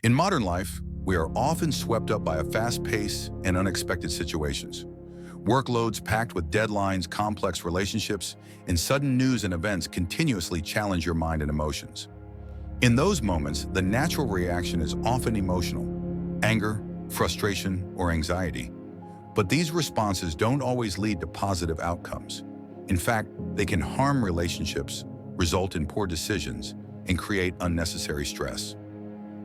In modern life, we are often swept up by a fast pace and unexpected situations. Workloads packed with deadlines, complex relationships, and sudden news and events continuously challenge your mind and emotions. In those moments, the natural reaction is often emotional: anger, frustration, or anxiety. But these responses don't always lead to positive outcomes. In fact, they can harm relationships, result in poor decisions, and create unnecessary stress.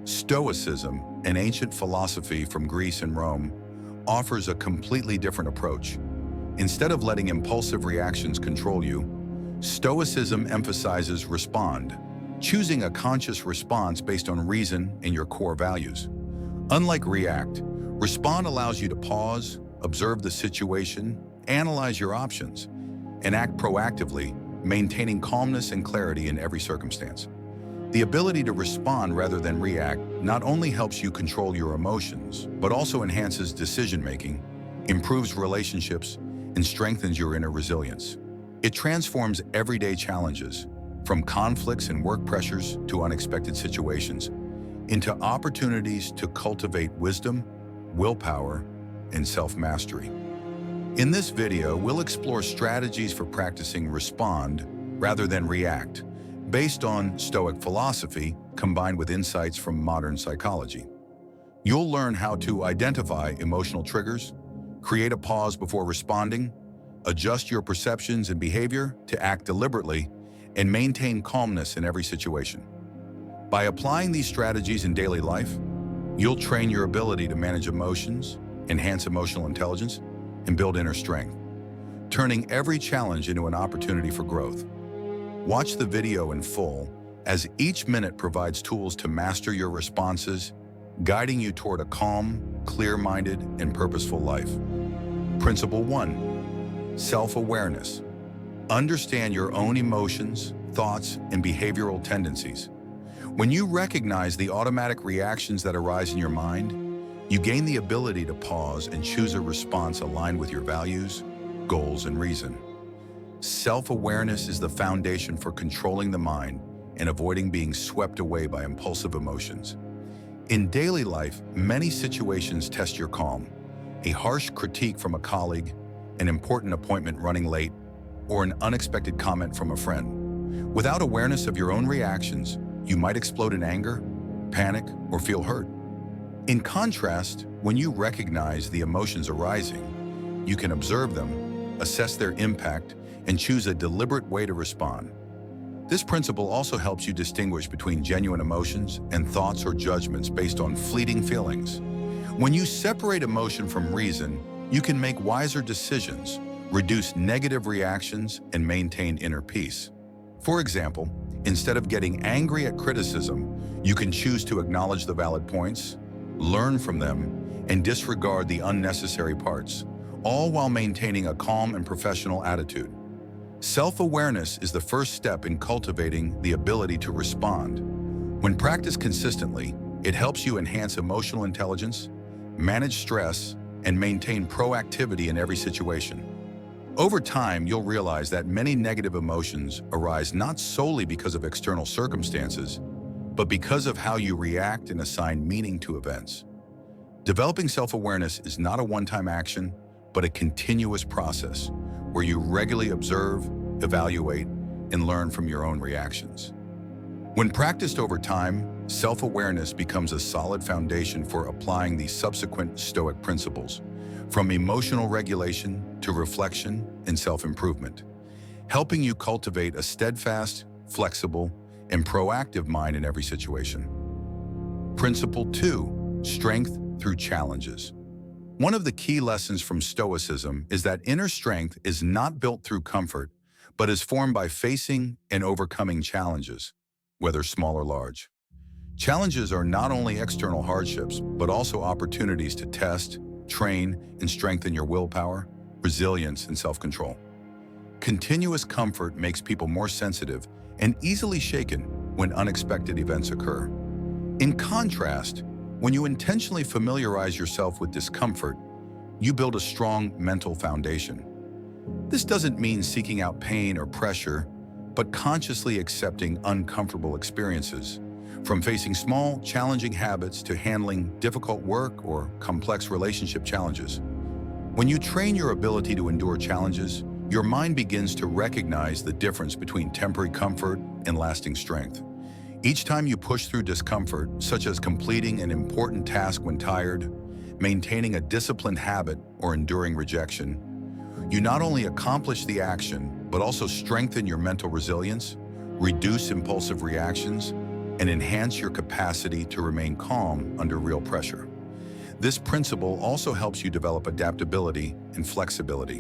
Stoicism, an ancient philosophy from Greece and Rome, offers a completely different approach. Instead of letting impulsive reactions control you, Stoicism emphasizes respond, choosing a conscious response based on reason and your core values. Unlike react, respond allows you to pause, observe the situation, analyze your options, and act proactively, maintaining calmness and clarity in every circumstance. The ability to respond rather than react not only helps you control your emotions, but also enhances decision-making, improves relationships, and strengthens your inner resilience. It transforms everyday challenges, from conflicts and work pressures to unexpected situations, into opportunities to cultivate wisdom, willpower, and self-mastery. In this video, we'll explore strategies for practicing respond rather than react, based on Stoic philosophy combined with insights from modern psychology. You'll learn how to identify emotional triggers, create a pause before responding, adjust your perceptions and behavior to act deliberately, and maintain calmness in every situation. By applying these strategies in daily life, you'll train your ability to manage emotions, enhance emotional intelligence, and build inner strength, turning every challenge into an opportunity for growth. Watch the video in full, as each minute provides tools to master your responses, guiding you toward a calm, clear-minded, and purposeful life. Principle 1. Self-awareness. Understand your own emotions, thoughts, and behavioral tendencies. When you recognize the automatic reactions that arise in your mind, you gain the ability to pause and choose a response aligned with your values, goals, and reason. Self-awareness is the foundation for controlling the mind and avoiding being swept away by impulsive emotions. In daily life, many situations test your calm. A harsh critique from a colleague, an important appointment running late, or an unexpected comment from a friend. Without awareness of your own reactions, you might explode in anger, panic, or feel hurt. In contrast, when you recognize the emotions arising, you can observe them, assess their impact, and choose a deliberate way to respond. This principle also helps you distinguish between genuine emotions and thoughts or judgments based on fleeting feelings. When you separate emotion from reason, you can make wiser decisions, reduce negative reactions, and maintain inner peace. For example, instead of getting angry at criticism, you can choose to acknowledge the valid points, learn from them, and disregard the unnecessary parts, all while maintaining a calm and professional attitude. Self-awareness is the first step in cultivating the ability to respond. When practiced consistently, it helps you enhance emotional intelligence, manage stress, and maintain proactivity in every situation. Over time, you'll realize that many negative emotions arise not solely because of external circumstances, but because of how you react and assign meaning to events. Developing self-awareness is not a one-time action, but a continuous process where you regularly observe, evaluate, and learn from your own reactions. When practiced over time, self-awareness becomes a solid foundation for applying the subsequent Stoic principles, from emotional regulation to reflection and self-improvement, helping you cultivate a steadfast, flexible, and proactive mind in every situation. Principle 2. Strength through challenges. One of the key lessons from Stoicism is that inner strength is not built through comfort, but is formed by facing and overcoming challenges, whether small or large. Challenges are not only external hardships, but also opportunities to test, train, and strengthen your willpower, resilience, and self-control. Continuous comfort makes people more sensitive and easily shaken when unexpected events occur. In contrast, when you intentionally familiarize yourself with discomfort, you build a strong mental foundation. This doesn't mean seeking out pain or pressure, but consciously accepting uncomfortable experiences, From facing small, challenging habits to handling difficult work or complex relationship challenges. When you train your ability to endure challenges, your mind begins to recognize the difference between temporary comfort and lasting strength. Each time you push through discomfort, such as completing an important task when tired, maintaining a disciplined habit, or enduring rejection, you not only accomplish the action, but also strengthen your mental resilience, reduce impulsive reactions, and enhance your capacity to remain calm under real pressure. This principle also helps you develop adaptability and flexibility.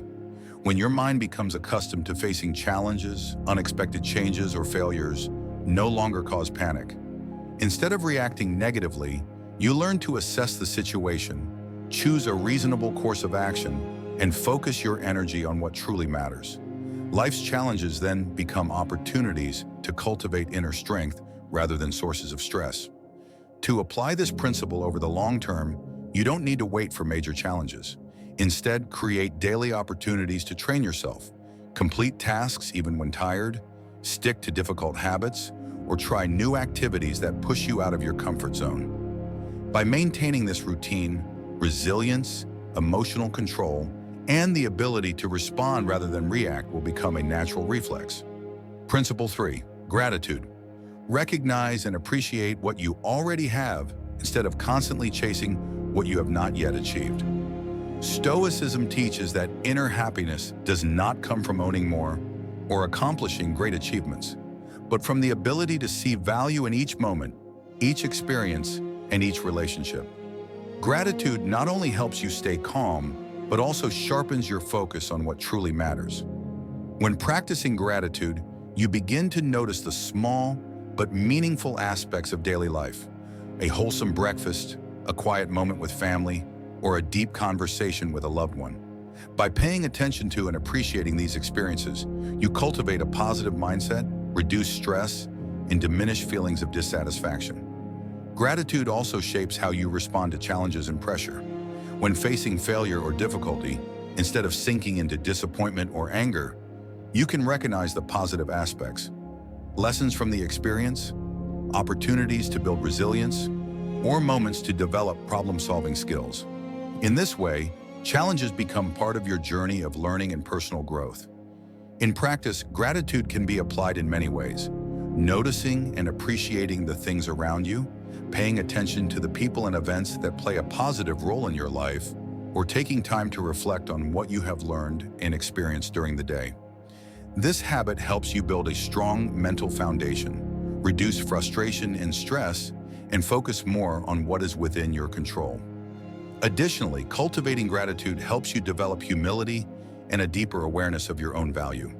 When your mind becomes accustomed to facing challenges, unexpected changes, or failures, no longer cause panic. Instead of reacting negatively, you learn to assess the situation, choose a reasonable course of action, and focus your energy on what truly matters. Life's challenges then become opportunities to cultivate inner strength rather than sources of stress. To apply this principle over the long term, you don't need to wait for major challenges. Instead, create daily opportunities to train yourself, complete tasks even when tired, stick to difficult habits, or try new activities that push you out of your comfort zone. By maintaining this routine, resilience, emotional control, and the ability to respond rather than react will become a natural reflex. Principle 3. Gratitude. Recognize and appreciate what you already have instead of constantly chasing what you have not yet achieved. Stoicism teaches that inner happiness does not come from owning more or accomplishing great achievements, but from the ability to see value in each moment, each experience, and each relationship. Gratitude not only helps you stay calm, but also sharpens your focus on what truly matters. When practicing gratitude, you begin to notice the small but meaningful aspects of daily life. A wholesome breakfast, a quiet moment with family, or a deep conversation with a loved one. By paying attention to and appreciating these experiences, you cultivate a positive mindset, reduce stress, and diminish feelings of dissatisfaction. Gratitude also shapes how you respond to challenges and pressure. When facing failure or difficulty, instead of sinking into disappointment or anger, you can recognize the positive aspects, lessons from the experience, opportunities to build resilience, or moments to develop problem-solving skills. In this way, challenges become part of your journey of learning and personal growth. In practice, gratitude can be applied in many ways. Noticing and appreciating the things around you, paying attention to the people and events that play a positive role in your life, or taking time to reflect on what you have learned and experienced during the day. This habit helps you build a strong mental foundation, reduce frustration and stress, and focus more on what is within your control. Additionally, cultivating gratitude helps you develop humility and a deeper awareness of your own value.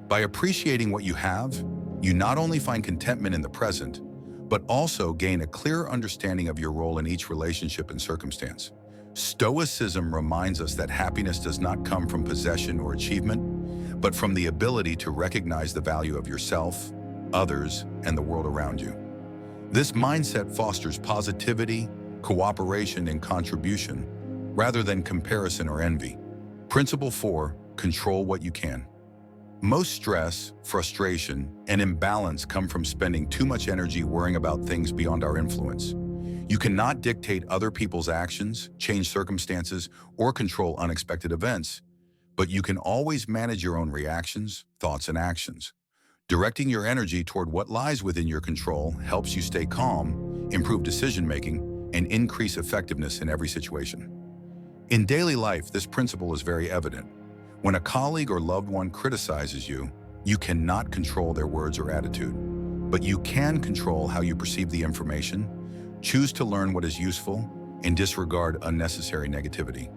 By appreciating what you have, you not only find contentment in the present, but also gain a clearer understanding of your role in each relationship and circumstance. Stoicism reminds us that happiness does not come from possession or achievement, but from the ability to recognize the value of yourself, others, and the world around you. This mindset fosters positivity, cooperation, and contribution, rather than comparison or envy. Principle 4. Control what you can. Most stress, frustration, and imbalance come from spending too much energy worrying about things beyond our influence. You cannot dictate other people's actions, change circumstances, or control unexpected events, but you can always manage your own reactions, thoughts, and actions. Directing your energy toward what lies within your control helps you stay calm, improve decision-making, and increase effectiveness in every situation. In daily life, this principle is very evident. When a colleague or loved one criticizes you, you cannot control their words or attitude, but you can control how you perceive the information, choose to learn what is useful, and disregard unnecessary negativity.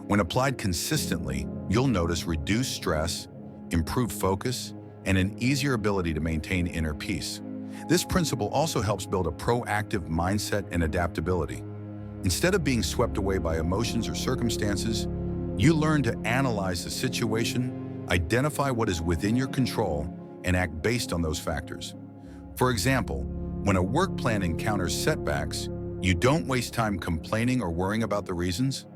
When applied consistently, you'll notice reduced stress, improved focus, and an easier ability to maintain inner peace. This principle also helps build a proactive mindset and adaptability. Instead of being swept away by emotions or circumstances, you learn to analyze the situation, identify what is within your control, and act based on those factors. For example, when a work plan encounters setbacks, you don't waste time complaining or worrying about the reasons.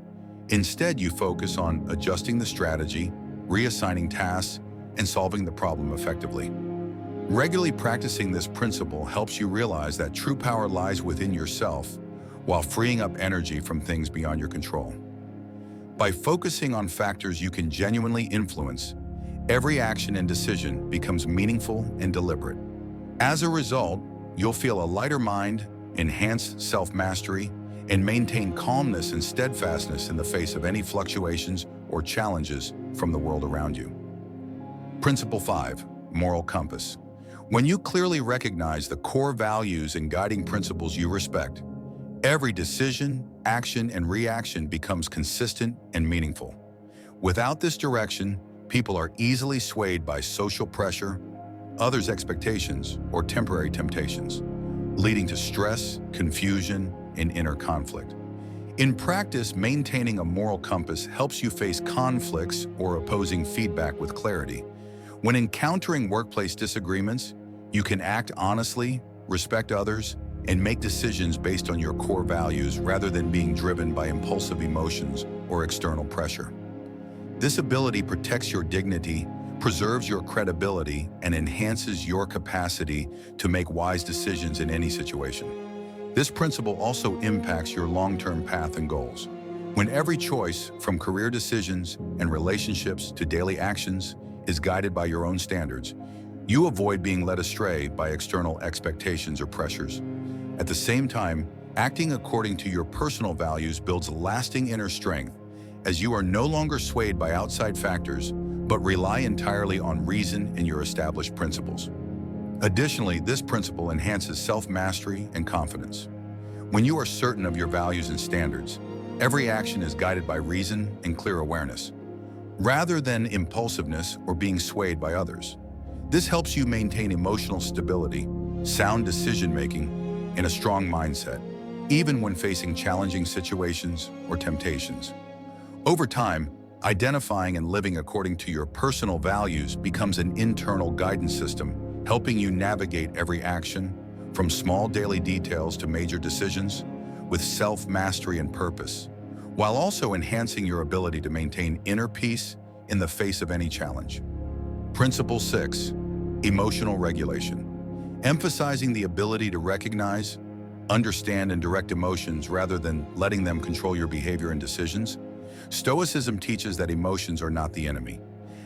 Instead, you focus on adjusting the strategy, reassigning tasks, and solving the problem effectively. Regularly practicing this principle helps you realize that true power lies within yourself while freeing up energy from things beyond your control. By focusing on factors you can genuinely influence, every action and decision becomes meaningful and deliberate. As a result, you'll feel a lighter mind, enhanced self-mastery, and maintain calmness and steadfastness in the face of any fluctuations or challenges from the world around you. Principle 5, moral compass. When you clearly recognize the core values and guiding principles you respect, every decision, action, and reaction becomes consistent and meaningful. Without this direction, people are easily swayed by social pressure, others' expectations, or temporary temptations, leading to stress, confusion, and inner conflict. In practice, maintaining a moral compass helps you face conflicts or opposing feedback with clarity. When encountering workplace disagreements, you can act honestly, respect others, and make decisions based on your core values rather than being driven by impulsive emotions or external pressure. This ability protects your dignity, preserves your credibility, and enhances your capacity to make wise decisions in any situation. This principle also impacts your long-term path and goals. When every choice, from career decisions and relationships to daily actions, is guided by your own standards, you avoid being led astray by external expectations or pressures. At the same time, acting according to your personal values builds lasting inner strength, as you are no longer swayed by outside factors, but rely entirely on reason and your established principles. Additionally, this principle enhances self-mastery and confidence. When you are certain of your values and standards, every action is guided by reason and clear awareness, rather than impulsiveness or being swayed by others. This helps you maintain emotional stability, sound decision-making, and a strong mindset, even when facing challenging situations or temptations. Over time, identifying and living according to your personal values becomes an internal guidance system, helping you navigate every action, from small daily details to major decisions, with self-mastery and purpose, while also enhancing your ability to maintain inner peace in the face of any challenge. Principle 6, emotional regulation. Emphasizing the ability to recognize, understand, and direct emotions rather than letting them control your behavior and decisions, Stoicism teaches that emotions are not the enemy.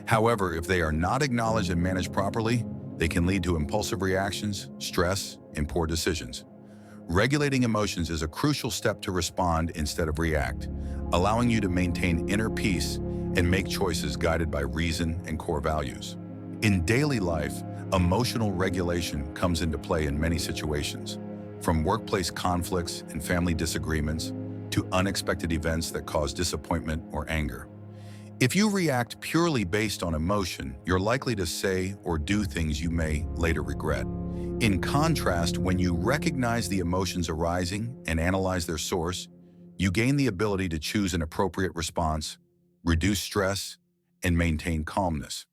However, if they are not acknowledged and managed properly, they can lead to impulsive reactions, stress, and poor decisions. Regulating emotions is a crucial step to respond instead of react, allowing you to maintain inner peace and make choices guided by reason and core values. In daily life, emotional regulation comes into play in many situations, from workplace conflicts and family disagreements to unexpected events that cause disappointment or anger. If you react purely based on emotion, you're likely to say or do things you may later regret. In contrast, when you recognize the emotions arising and analyze their source, you gain the ability to choose an appropriate response, reduce stress, and maintain calmness.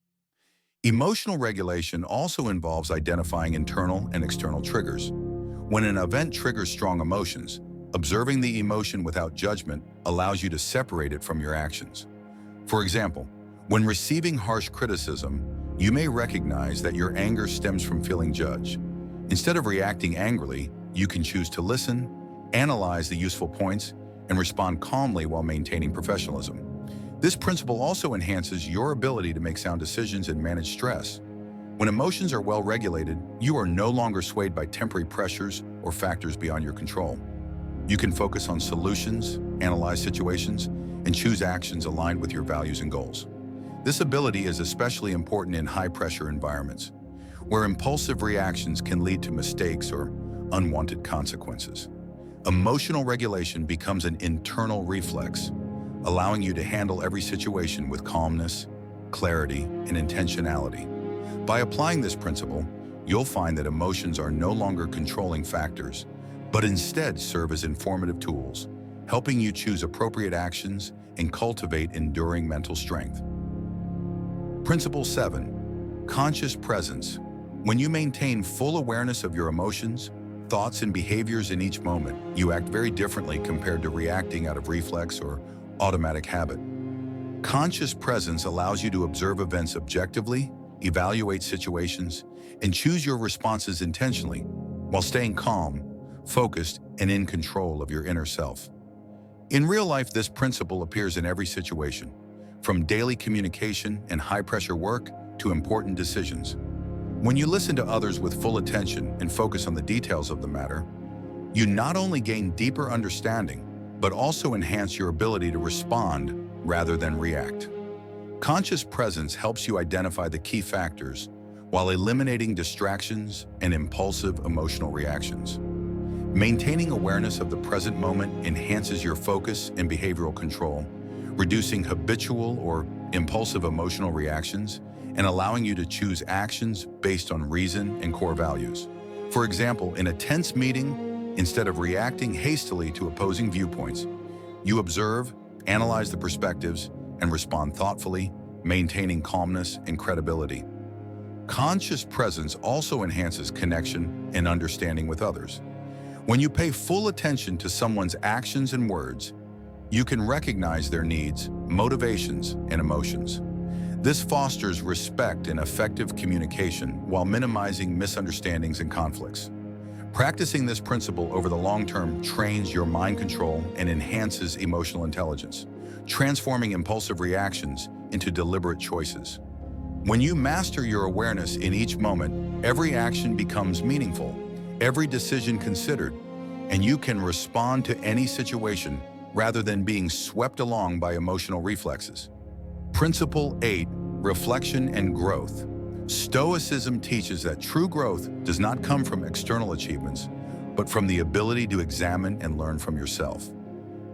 Emotional regulation also involves identifying internal and external triggers. When an event triggers strong emotions, observing the emotion without judgment allows you to separate it from your actions. For example, when receiving harsh criticism, you may recognize that your anger stems from feeling judged. Instead of reacting angrily, you can choose to listen, analyze the useful points, and respond calmly while maintaining professionalism. This principle also enhances your ability to make sound decisions and manage stress. When emotions are well regulated, you are no longer swayed by temporary pressures or factors beyond your control. You can focus on solutions, analyze situations, and choose actions aligned with your values and goals. This ability is especially important in high-pressure environments, where impulsive reactions can lead to mistakes or unwanted consequences. Emotional regulation becomes an internal reflex, allowing you to handle every situation with calmness, clarity, and intentionality. By applying this principle, you'll find that emotions are no longer controlling factors, but instead serve as informative tools, helping you choose appropriate actions and cultivate enduring mental strength. Principle 7, conscious presence. When you maintain full awareness of your emotions, thoughts, and behaviors in each moment, you act very differently compared to reacting out of reflex or automatic habit. Conscious presence allows you to observe events objectively, evaluate situations, and choose your responses intentionally while staying calm, focused, and in control of your inner self. In real life, this principle appears in every situation, from daily communication and high-pressure work to important decisions. When you listen to others with full attention and focus on the details of the matter, you not only gain deeper understanding, but also enhance your ability to respond rather than react. Conscious presence helps you identify the key factors while eliminating distractions and impulsive emotional reactions. Maintaining awareness of the present moment enhances your focus and behavioral control, reducing habitual or impulsive emotional reactions and allowing you to choose actions based on reason and core values. For example, in a tense meeting, instead of reacting hastily to opposing viewpoints, you observe, analyze the perspectives, and respond thoughtfully, maintaining calmness and credibility. Conscious presence also enhances connection and understanding with others. When you pay full attention to someone's actions and words, you can recognize their needs, motivations, and emotions. This fosters respect and effective communication while minimizing misunderstandings and conflicts. Practicing this principle over the long term trains your mind control and enhances emotional intelligence, transforming impulsive reactions into deliberate choices. When you master your awareness in each moment, every action becomes meaningful, every decision considered, and you can respond to any situation rather than being swept along by emotional reflexes. Principle 8, reflection and growth. Stoicism teaches that true growth does not come from external achievements, but from the ability to examine and learn from yourself.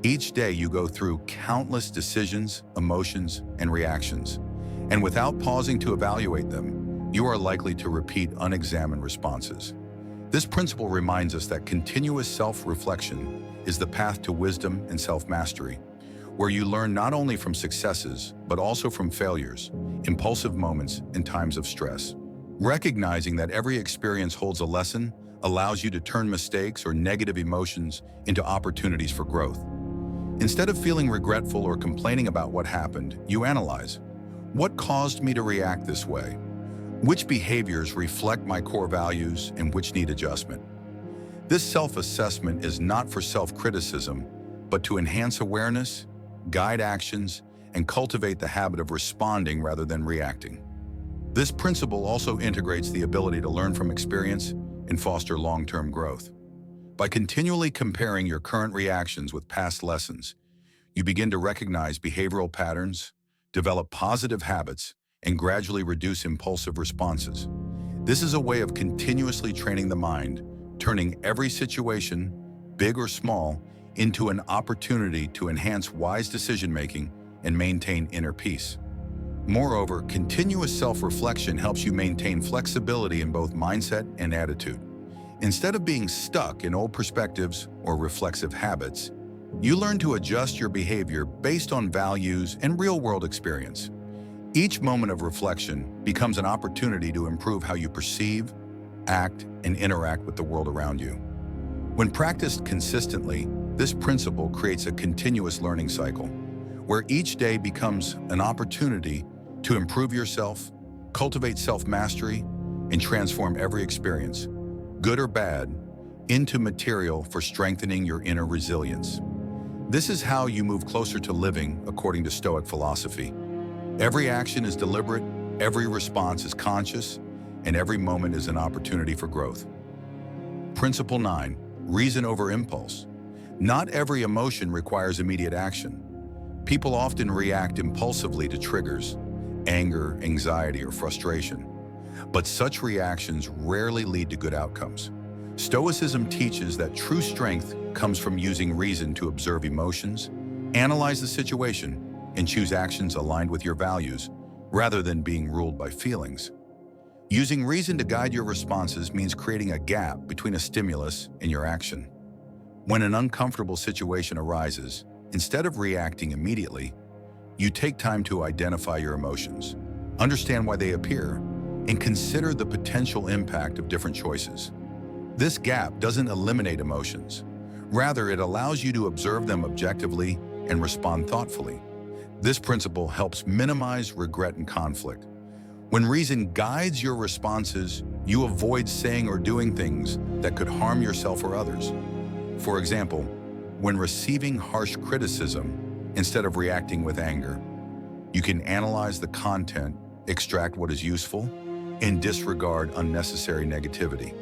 Each day you go through countless decisions, emotions, and reactions, and without pausing to evaluate them, you are likely to repeat unexamined responses. This principle reminds us that continuous self-reflection is the path to wisdom and self-mastery, where you learn not only from successes, but also from failures, impulsive moments, and times of stress. Recognizing that every experience holds a lesson allows you to turn mistakes or negative emotions into opportunities for growth. Instead of feeling regretful or complaining about what happened, you analyze, what caused me to react this way? Which behaviors reflect my core values and which need adjustment? This self-assessment is not for self-criticism, but to enhance awareness, guide actions, and cultivate the habit of responding rather than reacting. This principle also integrates the ability to learn from experience and foster long-term growth. By continually comparing your current reactions with past lessons, you begin to recognize behavioral patterns, develop positive habits, and gradually reduce impulsive responses. This is a way of continuously training the mind, turning every situation, big or small, into an opportunity to enhance wise decision-making and maintain inner peace. Moreover, continuous self-reflection helps you maintain flexibility in both mindset and attitude. Instead of being stuck in old perspectives or reflexive habits, you learn to adjust your behavior based on values and real-world experience. Each moment of reflection becomes an opportunity to improve how you perceive, act, and interact with the world around you. When practiced consistently, this principle creates a continuous learning cycle, where each day becomes an opportunity to improve yourself, cultivate self-mastery, and transform every experience, good or bad, into material for strengthening your inner resilience. This is how you move closer to living according to Stoic philosophy. Every action is deliberate, every response is conscious, and every moment is an opportunity for growth. Principle 9, reason over impulse. Not every emotion requires immediate action. People often react impulsively to triggers, anger, anxiety, or frustration. But such reactions rarely lead to good outcomes. Stoicism teaches that true strength comes from using reason to observe emotions, analyze the situation, and choose actions aligned with your values, rather than being ruled by feelings. Using reason to guide your responses means creating a gap between a stimulus and your action. When an uncomfortable situation arises, instead of reacting immediately, you take time to identify your emotions, understand why they appear, and consider the potential impact of different choices. This gap doesn't eliminate emotions. Rather, it allows you to observe them objectively and respond thoughtfully. This principle helps minimize regret and conflict, When reason guides your responses, you avoid saying or doing things that could harm yourself or others. For example, when receiving harsh criticism, instead of reacting with anger, you can analyze the content, extract what is useful, and disregard unnecessary negativity.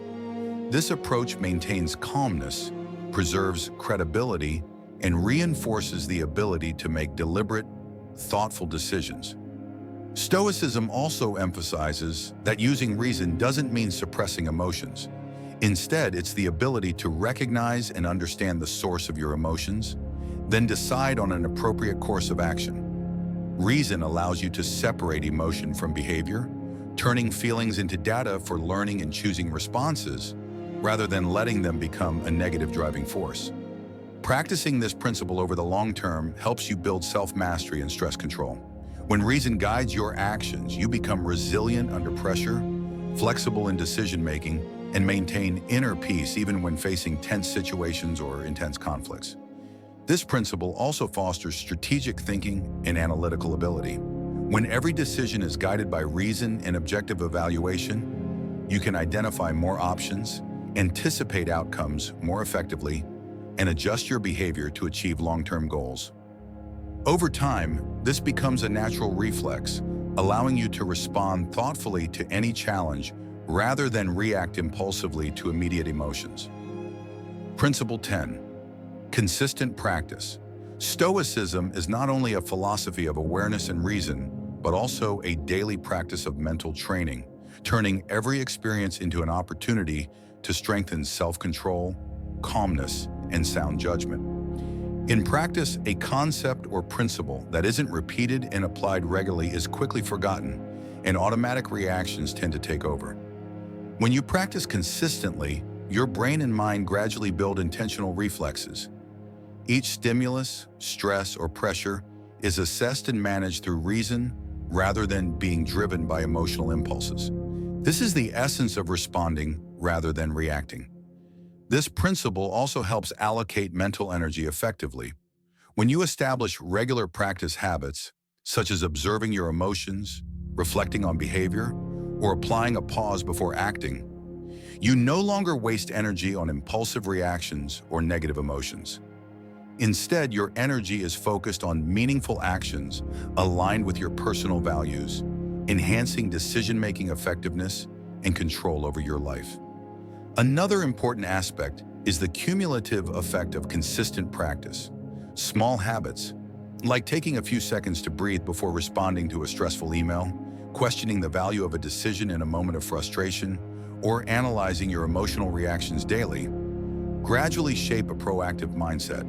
This approach maintains calmness, preserves credibility, and reinforces the ability to make deliberate, thoughtful decisions. Stoicism also emphasizes that using reason doesn't mean suppressing emotions. Instead, it's the ability to recognize and understand the source of your emotions, then decide on an appropriate course of action. Reason allows you to separate emotion from behavior, turning feelings into data for learning and choosing responses, rather than letting them become a negative driving force. Practicing this principle over the long term helps you build self-mastery and stress control. When reason guides your actions, you become resilient under pressure, flexible in decision-making, and maintain inner peace even when facing tense situations or intense conflicts. This principle also fosters strategic thinking and analytical ability. When every decision is guided by reason and objective evaluation, you can identify more options, anticipate outcomes more effectively, and adjust your behavior to achieve long-term goals. Over time, this becomes a natural reflex, allowing you to respond thoughtfully to any challenge rather than react impulsively to immediate emotions. Principle 10. Consistent practice. Stoicism is not only a philosophy of awareness and reason, but also a daily practice of mental training, turning every experience into an opportunity to strengthen self-control, calmness, and sound judgment. In practice, a concept or principle that isn't repeated and applied regularly is quickly forgotten, and automatic reactions tend to take over. When you practice consistently, your brain and mind gradually build intentional reflexes. Each stimulus, stress, or pressure is assessed and managed through reason rather than being driven by emotional impulses. This is the essence of responding rather than reacting. This principle also helps allocate mental energy effectively. When you establish regular practice habits, such as observing your emotions, reflecting on behavior, or applying a pause before acting, you no longer waste energy on impulsive reactions or negative emotions. Instead, your energy is focused on meaningful actions aligned with your personal values, enhancing decision-making effectiveness and control over your life. Another important aspect is the cumulative effect of consistent practice. Small habits, like taking a few seconds to breathe before responding to a stressful email, questioning the value of a decision in a moment of frustration, or analyzing your emotional reactions daily, gradually shape a proactive mindset.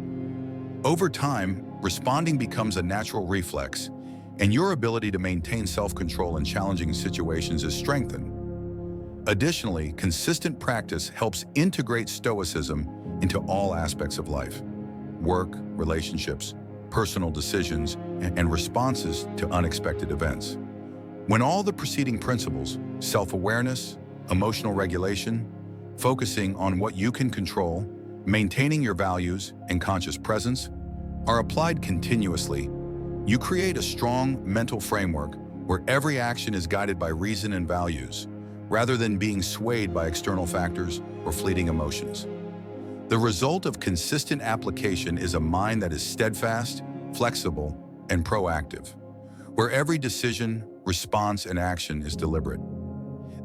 Over time, responding becomes a natural reflex, and your ability to maintain self-control in challenging situations is strengthened. Additionally, consistent practice helps integrate Stoicism into all aspects of life: work, relationships, personal decisions, and responses to unexpected events. When all the preceding principles, self-awareness, emotional regulation, focusing on what you can control, maintaining your values, and conscious presence, are applied continuously, you create a strong mental framework where every action is guided by reason and values, rather than being swayed by external factors or fleeting emotions. The result of consistent application is a mind that is steadfast, flexible, and proactive, where every decision, response, and action is deliberate.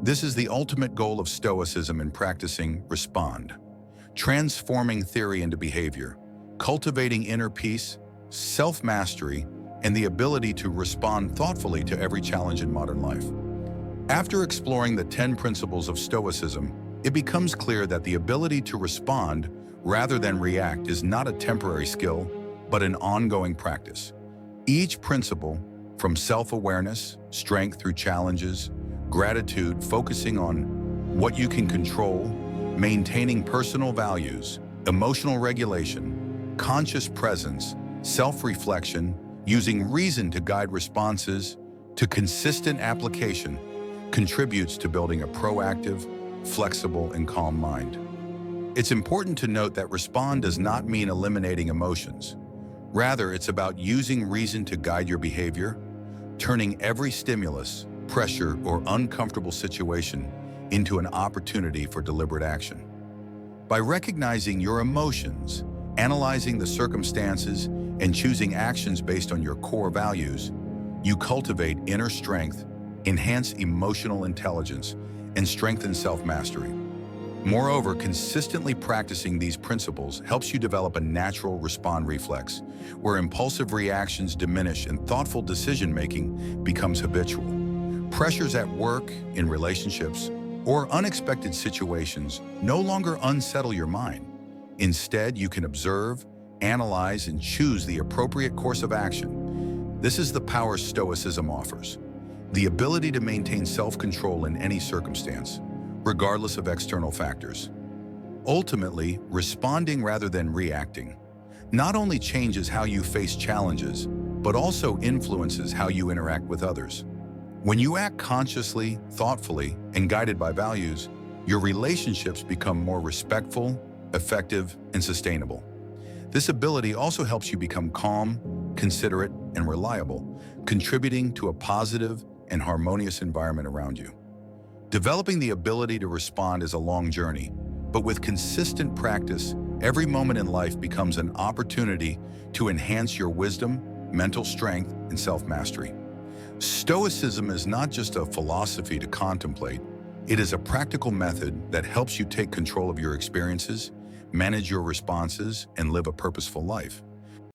This is the ultimate goal of Stoicism in practicing respond, transforming theory into behavior, cultivating inner peace, self-mastery, and the ability to respond thoughtfully to every challenge in modern life. After exploring the 10 principles of Stoicism, it becomes clear that the ability to respond rather than react is not a temporary skill, but an ongoing practice. Each principle, from self-awareness, strength through challenges, gratitude, focusing on what you can control, maintaining personal values, emotional regulation, conscious presence, self-reflection, using reason to guide responses, to consistent application, contributes to building a proactive, flexible, and calm mind. It's important to note that respond does not mean eliminating emotions. Rather, it's about using reason to guide your behavior, turning every stimulus, pressure, or uncomfortable situation into an opportunity for deliberate action. By recognizing your emotions, analyzing the circumstances, and choosing actions based on your core values, you cultivate inner strength, enhance emotional intelligence, and strengthen self-mastery. Moreover, consistently practicing these principles helps you develop a natural respond reflex, where impulsive reactions diminish and thoughtful decision-making becomes habitual. Pressures at work, in relationships, or unexpected situations no longer unsettle your mind. Instead, you can observe, analyze, and choose the appropriate course of action. This is the power Stoicism offers: the ability to maintain self-control in any circumstance, regardless of external factors. Ultimately, responding rather than reacting not only changes how you face challenges, but also influences how you interact with others. When you act consciously, thoughtfully, and guided by values, your relationships become more respectful, effective, and sustainable. This ability also helps you become calm, considerate, and reliable, contributing to a positive and harmonious environment around you. Developing the ability to respond is a long journey, but with consistent practice, every moment in life becomes an opportunity to enhance your wisdom, mental strength, and self-mastery. Stoicism is not just a philosophy to contemplate, it is a practical method that helps you take control of your experiences, manage your responses, and live a purposeful life.